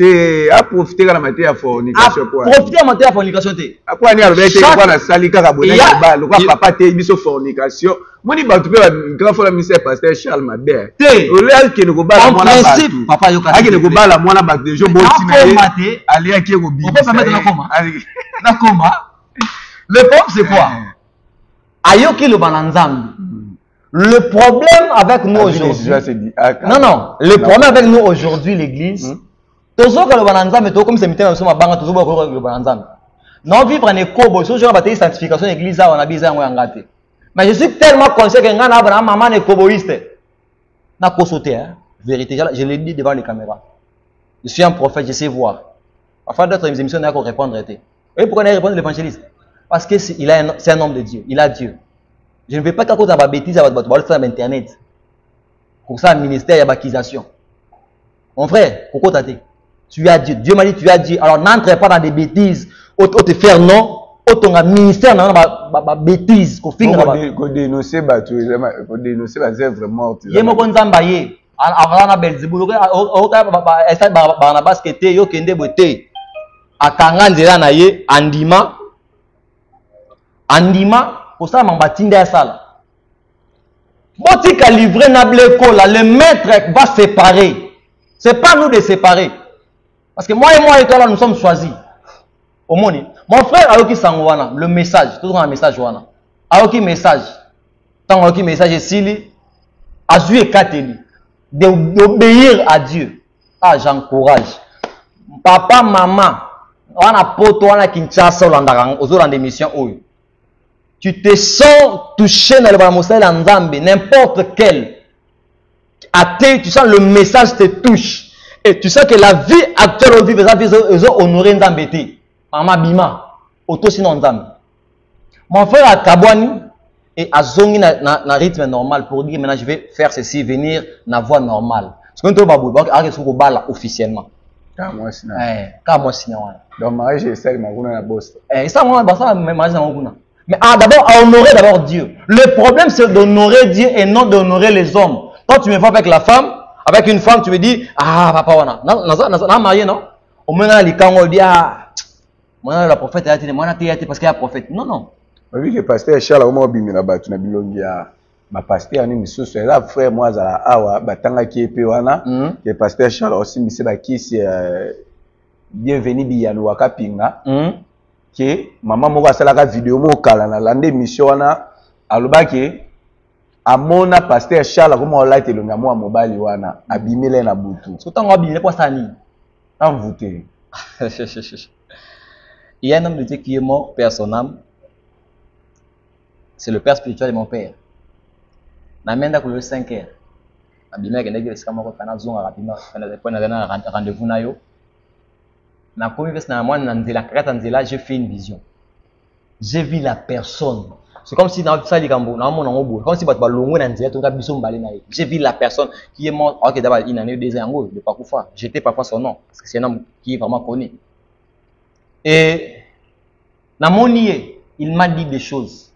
À profiter de la matière fornication quoi. Profiter de la matière fornication té. À quoi ni avec quoi na salika kabona ba le quoi papa té biso fornication. Moi ni bateau pe grand frère ministère pasteur Charles Mabé. Té. Au lieu que nous bala moi na bateau. Papa yo ka. Aki ne bala moi na bateau de jo boti na. Ali aki ko bi. On peut pas mettre na coma. Na coma. Le problème c'est quoi? Ayoki le balanzambi. Le problème avec nous aujourd'hui, non, le problème avec nous aujourd'hui, l'église, toujours que le bananzam est comme c'est mité dans ma banque, toujours que le bananzam. Non vivre en éco, bon, toujours la bataille sanctification l'église on a besoin de gâter. Mais je suis tellement conscient que ngana abana maman est coboïste. Na ko sauter, vérité, je l'ai dit devant les caméras. Je suis un prophète, je sais voir. Afin d'autres émissions, on a qu'à répondre. Et pourquoi on a répondu l'évangéliste? Parce que c'est un homme de Dieu, il a Dieu. Je ne veux pas qu'à cause de ma bêtise, à votre internet. Pour ça, un ministère, il y a l'accusation. Mon frère, pourquoi tu as Dieu. Dieu m'a dit, tu as Dieu. Alors, n'entre pas dans des bêtises. Ou te faire non. Ou ton ministère, non, bêtise. Qu'on dénoncer, c'est vraiment. Il y a mon konzambaye. Avant la Belzéboul, Barnabas qui était, yo kende bote. A Kanganzela naye, Andima. Pour ça, je vais à ça. Si tu as livré le maître va séparer. Ce n'est pas nous de séparer. Parce que moi et toi, là, nous sommes choisis. Au monde. Mon frère, Aoki Sangwana, le message, toujours un message. Aoki message. Tant Aoki message, c'est Azu et Kateli. D'obéir à Dieu. Ah, j'encourage. Papa, maman, on a poto, on a Kinshasa, on a des missions. Tu te sens touché dans le Bamoussel en Zambie, n'importe quel athée, tu sens le message te touche. Et tu sens que la vie actuelle au vivre, ils ont honoré Nzambé. Maman Bima, auto sinon Nzambé. Mon frère a Kabouani et a zongi na rythme normal pour dire maintenant je vais faire ceci, venir na voie normale. Parce que nous avons bala officiellement. Quand moi sinon. Donc mariage c'est ça, ma na boss. Ça moi ça mariage na mais d'abord, à honorer d'abord Dieu. Le problème, c'est d'honorer Dieu et non d'honorer les hommes. Quand tu me vois avec la femme, avec une femme, tu me dis, ah, papa, on a marié, non? Au moment où on dit, ah, moi, la prophète, parce qu'il y a un prophète. Non, non. Oui, que pasteur Charles, comment tu as dit, ma pasteur, c'est là, frère, moi, awa, batanga qui est péwana, que pasteur Charles aussi, mais c'est qui c'est bienvenue, biyano, wakapinga. Que maman moko asalaka vidéo mo kala na lande mission wana alobaki amona pasteur Charles comme on l'a été le ngamo mobali wana abimele na butu sotango abimele kwa sani envoûté. Il y a un homme de Dieu qui est mort, père son âme. C'est le père spirituel de mon père. Na menda ko le 5h. Abimele ke ndege sikama ko kana zonga rapidement na rendez-vous na yo. J'ai fait une vision. J'ai vu la personne. C'est comme si dans ça comme si j'ai vu la personne qui est morte. Ok, d'abord il en a eu des ans de Pakoufa. J'étais parfois son nom parce que c'est un homme qui est vraiment connu. Et il m'a dit des choses.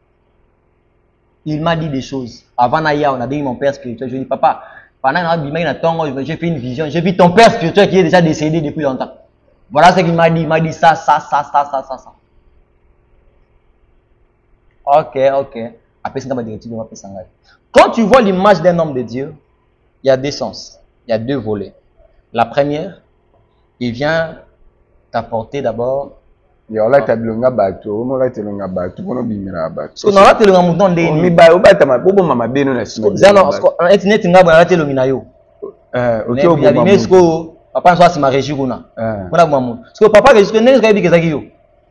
Il m'a dit des choses. Avant Naya, on a dit mon père spirituel. Je lui ai dit papa, pendant que j'ai fait une vision. J'ai vu ton père spirituel qui est déjà décédé depuis longtemps. Voilà ce qu'il m'a dit. Il m'a dit ça. Ok. Après, c'est directive. Quand tu vois l'image d'un homme de Dieu, il y a deux sens. Il y a deux volets. La première, il vient t'apporter d'abord. Il y a là tabilonga bato, on là telonga bato, on bimira bato. So na là telonga mudon de mi ba o bata ma bobo mama beno na sima. Zano internet nga ba là telonga yo. Ok, il y a l'UNESCO, papa soit c'est ma régie kuna. Kuna maman. Parce que papa que je connais que bien que yo.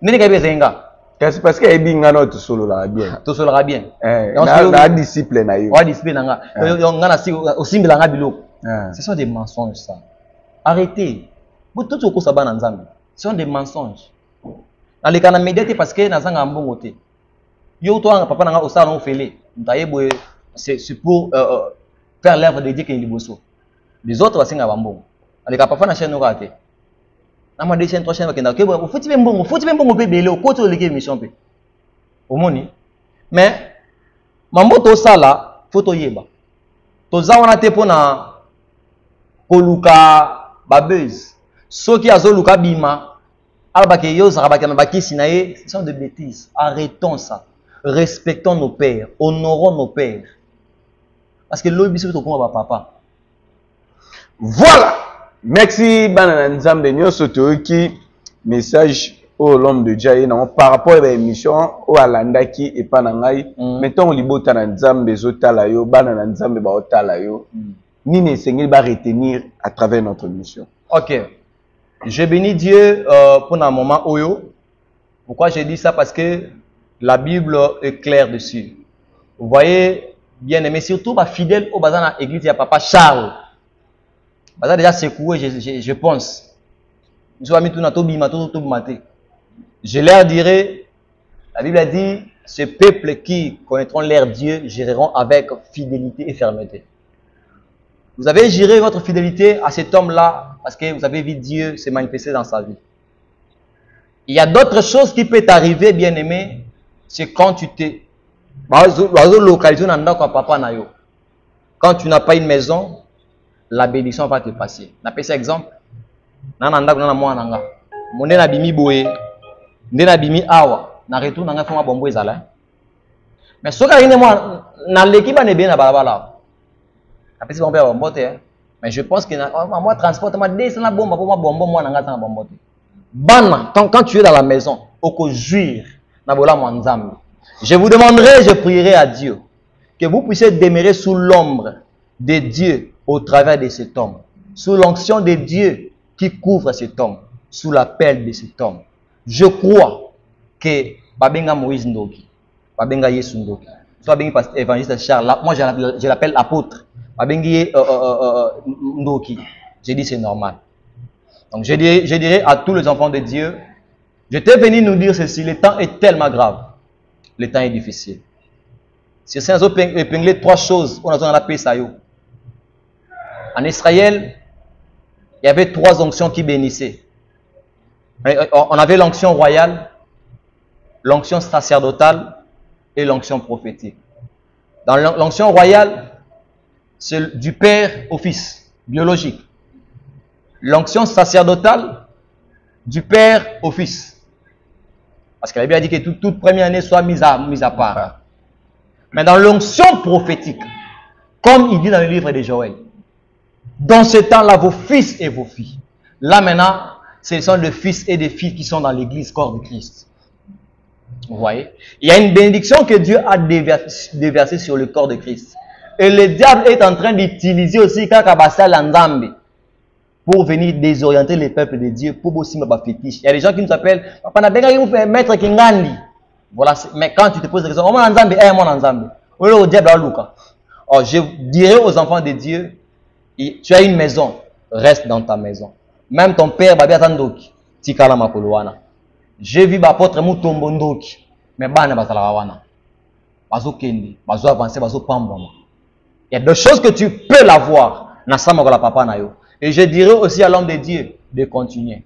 Nene que bien zenga. C'est parce que ebi ngana to solo la bien. To solo la bien. Na discipline na yo. Ouais, discipline nga. Yo ngana si osimbila nga biloko. Ce sont des mensonges ça. Arrêtez. Vous tout ce que ça va dans Nzambe. Ce sont des mensonges. Dans les canaux médiatés parce que na zanga mbongo te. Yo toi papa nanga osala no fele. Ndaye boye c'est pour faire l'œuvre de Dieu qui est liboso. Les autres basenga bambongo. Les papa na chaîne no raté. Na ma deux chaînes trois chaînes bakenda. Que faut tu mbongo pe belé au côté de l'émission pe. Omoni. Mais mambo to sala photo yeba. To za wana te pona koluka babeuse. Ceux qui azo luka bima alba ke yo za bakana bakisi na ye, ce sont des bêtises. Arrêtons ça. Respectons nos pères, honorons nos pères. Parce que l'eau biso to koma papa. Voilà. Merci Banana Nzambe nyoso toki message au l'homme de Dieu par rapport à l'émission au alandaki et panangai mettons libota na Nzambe zotala yo Banana Nzambe ba otala yo ni ne seigneur va retenir à travers notre mission. OK. Je bénis Dieu pour un moment oyo. Pourquoi j'ai dit ça? Parce que la Bible est claire dessus. Vous voyez, bien aimé, surtout ma fidèle au bazar à l'église, il y a papa Charles. Bazar déjà secoué, je pense. Je leur dirai, la Bible a dit, ce peuple qui connaîtront leur Dieu, géreront avec fidélité et fermeté. Vous avez géré votre fidélité à cet homme-là parce que vous avez vu Dieu se manifester dans sa vie. Il y a d'autres choses qui peuvent t'arriver, bien aimé, c'est quand tu t'es localisé dans papa na yo. Quand tu n'as pas une maison, la bénédiction va te passer. On appelle ça exemple. Nananda kuna mwa nanga. Monde na bimi boye. Nde na bimi awa. Na retour nanga fama bombo ezala. Mais soka ine moi na l'équipe ne bien na balabala. Après c'est bombo bombote. Mais je pense que moi transport ma descend la bombe pour moi bombo moi nanga tanga bombote. Bana quand tu es dans la maison, oko jouir na bola mo nzambe. Je vous demanderai, je prierai à Dieu que vous puissiez demeurer sous l'ombre de Dieu au travers de cet homme, sous l'onction de Dieu qui couvre cet homme, sous l'appel de cet homme. Je crois que Babenga Moïse Ndoki, Babenga Yesu Ndoki, soit bien évangéliste Charles, moi je l'appelle apôtre, Babenga Ndoki, j'ai dit c'est normal. Donc je dirais à tous les enfants de Dieu, je t'ai venu nous dire ceci, le temps est tellement grave, le temps est difficile. Si c'est un épinglé trois choses, on a besoin de la paix ça yo. En Israël, il y avait trois onctions qui bénissaient. On avait l'onction royale, l'onction sacerdotale et l'onction prophétique. Dans l'onction royale, c'est du père au fils, biologique. L'onction sacerdotale, du père au fils. Parce que la Bible a dit que toute première année soit mise à part. Mais dans l'onction prophétique, comme il dit dans le livre de Joël, dans ce temps-là, vos fils et vos filles. Là maintenant, ce sont des fils et des filles qui sont dans l'église corps de Christ. Vous voyez? Il y a une bénédiction que Dieu a déversée sur le corps de Christ. Et le diable est en train d'utiliser aussi Kakabasa Lanzambe pour venir désorienter les peuples de Dieu, pour aussi me fétiche. Il y a des gens qui nous appellent Maître Kingandi. Voilà, mais quand tu te poses la question, mon Lanzambe, mon Lanzambe. Au diable à Luka. Oh, je dirais aux enfants de Dieu, tu as une maison, reste dans ta maison. Même ton père, Babi Atandoki, Tikala Makolowana. J'ai vu l'apôtre Moutombo Ndoki, mais Bana Basalawana. Bazo Kendi, Bazo avancer, Bazo Pambama. Il y a deux choses que tu peux l'avoir. Nasamagola Papa Nayo. Et je dirais aussi à l'homme de Dieu de continuer.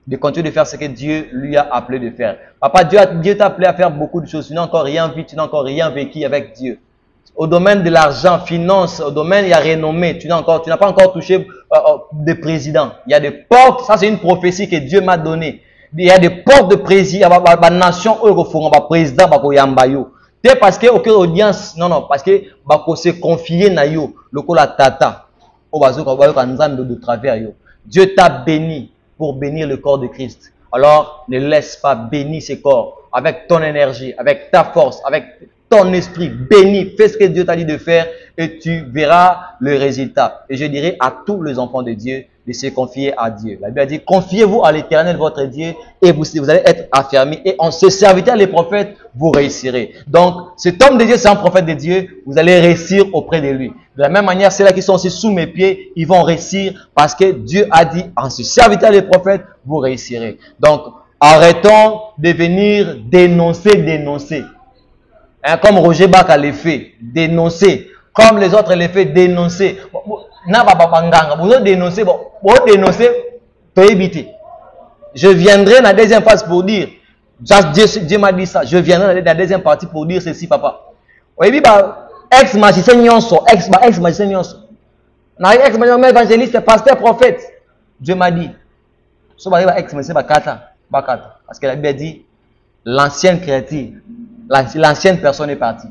De continuer de faire ce que Dieu lui a appelé de faire. Papa, Dieu t'a appelé à faire beaucoup de choses. Tu n'as encore rien vu, tu n'as encore rien vécu avec Dieu. Au domaine de l'argent, finance, au domaine, il y a renommée. Tu n'as pas encore touché de président. Il y a des portes, ça c'est une prophétie que Dieu m'a donnée. Il y a des portes de président, la nation, président, c'est parce que aucune audience, non, parce que se confier na yo, le la tata, de travers yo. Dieu t'a béni pour bénir le corps de Christ. Alors, ne laisse pas bénir ce corps avec ton énergie, avec ta force, avec ton esprit, bénis, fais ce que Dieu t'a dit de faire et tu verras le résultat. Et je dirais à tous les enfants de Dieu de se confier à Dieu. La Bible a dit, confiez-vous à l'Éternel votre Dieu et vous allez être affermis. Et en se servitant les prophètes, vous réussirez. Donc, cet homme de Dieu, c'est un prophète de Dieu, vous allez réussir auprès de lui. De la même manière, ceux-là qui sont aussi sous mes pieds, ils vont réussir parce que Dieu a dit, en se servitant les prophètes, vous réussirez. Donc, arrêtons de venir dénoncer. Hein, comme Roger Baka l'a fait, dénoncer. Comme les autres les fait, dénoncer. Vous dénoncez, je viendrai dans la deuxième phase pour dire, Dieu m'a dit ça, je viendrai dans la deuxième partie pour dire ceci, papa. Oui, ex-magicien nyonso, ex-magicien nyonso. Ex-magicien évangéliste, pasteur, prophète. Dieu m'a dit, so ex-magicien bakata. Parce que la Bible dit, l'ancienne créature, l'ancienne personne est partie.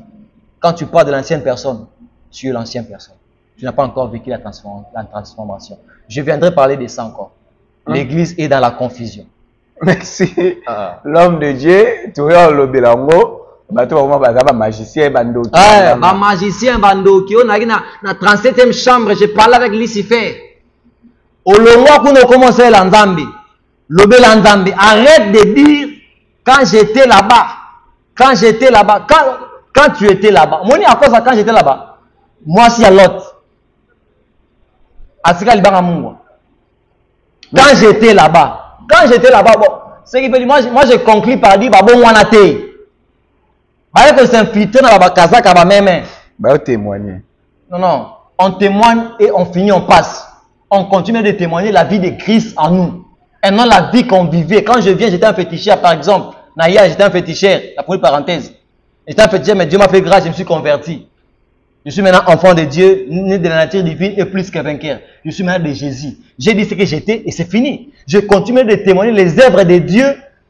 Quand tu parles de l'ancienne personne, tu es l'ancienne personne. Tu n'as pas encore vécu la transformation. Je viendrai parler de ça encore. L'église est dans la confusion. Merci. L'homme de Dieu, tu vois le Belango, magicien bandoki. Magicien bandoki. On a na 37e chambre, j'ai parlé avec Lucifer. Au longwa qu'on a commencé l'Anzambi. Lobé l'Anzambi. Arrête de dire quand j'étais là-bas. Quand j'étais là-bas. Quand tu étais là-bas. Moi, à cause de quand j'étais là-bas. Moi, si à l'autre. Quand j'étais là-bas. Quand j'étais là-bas, bon. C'est qui peut dire, moi, je conclue par dire, bon, on a été. Bah, que s'infiltrer dans la casa, kaba même. Bah, témoigner. Non. On témoigne et on finit, on passe. On continue de témoigner la vie de Christ en nous. Et non la vie qu'on vivait. Quand je viens, j'étais un féticheur, par exemple. Naya, j'étais un féticheur. La première parenthèse. J'étais un féticheur, mais Dieu m'a fait grâce, je me suis converti. Je suis maintenant enfant de Dieu, né de la nature divine et plus que vainqueur. Je suis maintenant de Jésus. J'ai dit ce que j'étais et c'est fini. Je continue de témoigner les œuvres de Dieu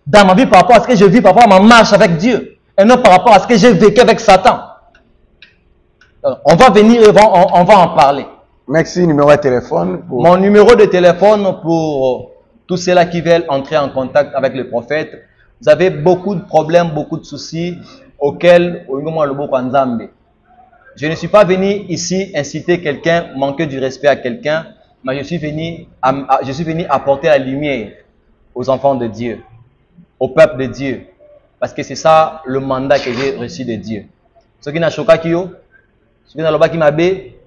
dans ma vie par rapport à ce que je vis, par rapport à ma marche avec Dieu. Et non par rapport à ce que j'ai vécu avec Satan. Alors, on va venir et on va en parler. Merci, numéro de téléphone. Mon numéro de téléphone pour tous ceux-là qui veulent entrer en contact avec le prophète. Vous avez beaucoup de problèmes, beaucoup de soucis auxquels je ne suis pas venu ici inciter quelqu'un, manquer du respect à quelqu'un, mais je suis venu apporter la lumière aux enfants de Dieu, au peuple de Dieu. Parce que c'est ça le mandat que j'ai reçu de Dieu. Ce qui n'a choqué qui yo, ce qui n'a pas qui m'a bé,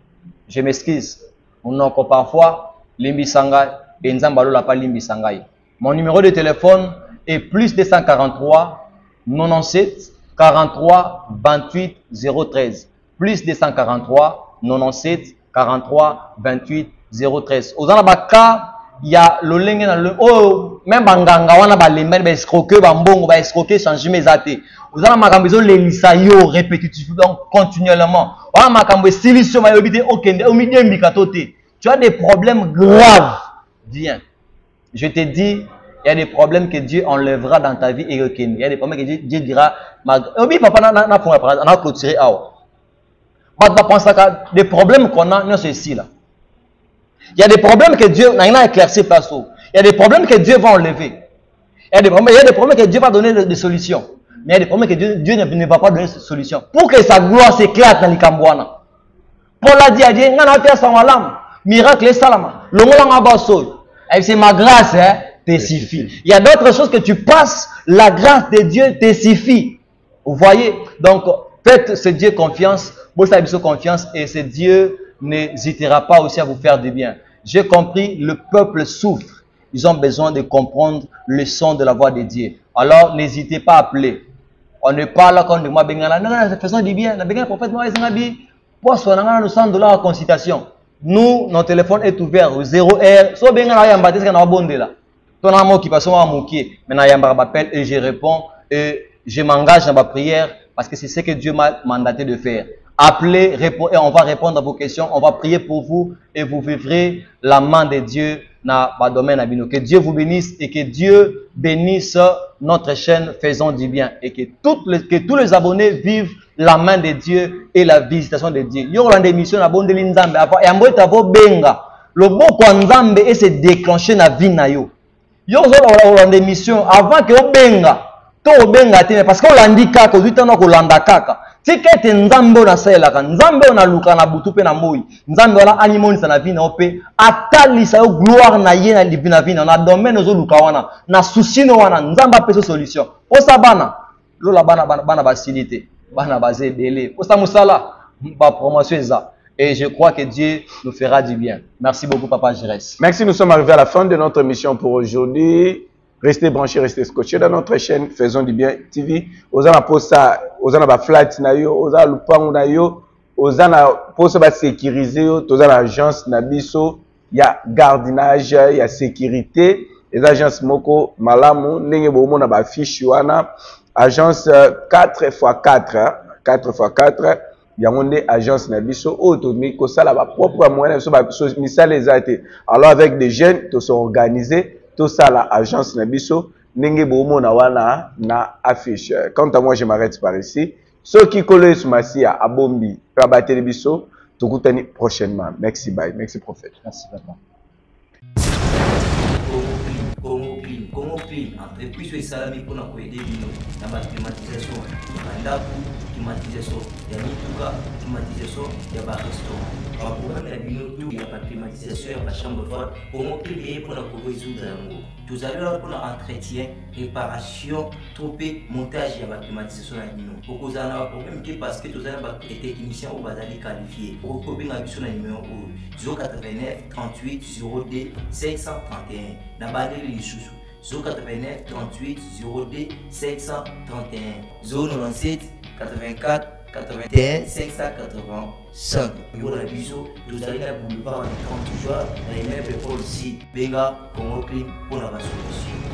je m'excuse. On a encore parfois limbi sangai et nzambalo la pas limbi sangai. Mon numéro de téléphone est plus 243 97 43 28 013. Plus 243 97 43 28 013. Aux anabaka, il y a le lenge dans le oh même banganga wana ba lemba ba escroquer ba mbongo ba escroquer changer mes athées. Aux anamakambo zo le lisayo répétitif donc continuellement. Wana makambo silicio ma yobite okende o midie mbikatote. Tu as des problèmes graves. Viens. Je te dis, il y a des problèmes que Dieu enlèvera dans ta vie et il y a des problèmes que Dieu dira obi papa na clôturer awa. Des problèmes qu'on a, non, c'est ici là. Il y a des problèmes que Dieu n'a éclairci pas. Il y a des problèmes que Dieu va enlever. Il y a des problèmes que Dieu va donner des solutions. Mais il y a des problèmes que Dieu ne va pas donner des solutions. Pour que sa gloire s'éclate dans les Cambouana. Paul a dit à Dieu, miracle et salama. Le mot c'est ma grâce, hein, te suffit. Il y a d'autres choses que tu passes, la grâce de Dieu te suffit. Vous voyez? Donc, faites ce Dieu confiance. Vous avez confiance et ce Dieu n'hésitera pas aussi à vous faire du bien. J'ai compris, le peuple souffre. Ils ont besoin de comprendre le son de la voix de Dieu. Alors, n'hésitez pas à appeler. On ne parle comme de moi, faisons du bien. Le prophète Moïse m'a dit, pour nous 100 $ en consultation. Nous, notre téléphone est ouvert au 0R. So bengala yamba tese kana bonde là. Ton amour qui passe à moukier. Maintenant yamba m'appelle et je réponds et je m'engage dans ma prière parce que c'est ce que Dieu m'a mandaté de faire. Appelez, répondez, et on va répondre à vos questions. On va prier pour vous et vous vivrez la main de Dieu dans le domaine abino. Que Dieu vous bénisse et que Dieu bénisse notre chaîne Faisons du bien et que tous les abonnés vivent la main de Dieu et la visitation de Dieu. Yo la émission na bonde linzambe avant yambo etavo benga le boko nzambe et se déclencher na vie na yo. Yo la émission avant que o benga to benga te parce que o landi kaka o vitana ko landa kaka. tika ete nzambe na salelaka nzambe na luka na butu pe na moi nzambe wala animonisa na vie na pe atalisa yo gloire na ye na vie na domaine ozo luka wana na souci no wana nzambe apesa solution osa bana lola bana basilité bana bazé belé osa musala ba promotion eza. Et je crois que Dieu nous fera du bien. Merci beaucoup, Papa Jérès. Merci, nous sommes arrivés à la fin de notre émission pour aujourd'hui. Restez branchés, restez scotchés dans notre chaîne Faisons du Bien TV. Ozana posa, ozana ba flat na yo, ozana lupangu na yo, ozana posa ba sécuriser yo, ozana agence na biso, ya gardinage, ya sécurité, les agences moko malamu, ndenge bomo na ba fiche wana, agence 4x4, 4x4. Yangonde agence na biso autonomie ko sala ba propre moyen so ba misala ezate alors avec des jeunes to sont organisés to sala agence na biso ndenge bomo na wana na affiche. Quant à moi je m'arrête par ici ceux qui collent sur masia abombi rabateli biso to kutani prochainement. Merci, bye. Merci prophète. Merci papa. Congo Clean, entreprise et salami pour nous aider dans la climatisation, climatisation, il y a Mituka, climatisation, il y a restaurant. Par programme, il y a la climatisation, il y a la chambre froide. Congo Clean est pour nous résoudre l'amour. Tout à l'heure, pour l'entretien, réparation, tropé, montage, il y a la climatisation. Pour que vous ayez un problème, parce que vous avez des techniciens ou vous allez qualifier. Pour que vous ayez un numéro 089 38 02 531. Dans les sous 089 38 02 531 097 84 81 585. Pour la biseau, vous allez la boulevard en 30 jours, dans les mêmes écoles ici. Béga, Congo Clean, pour la solution.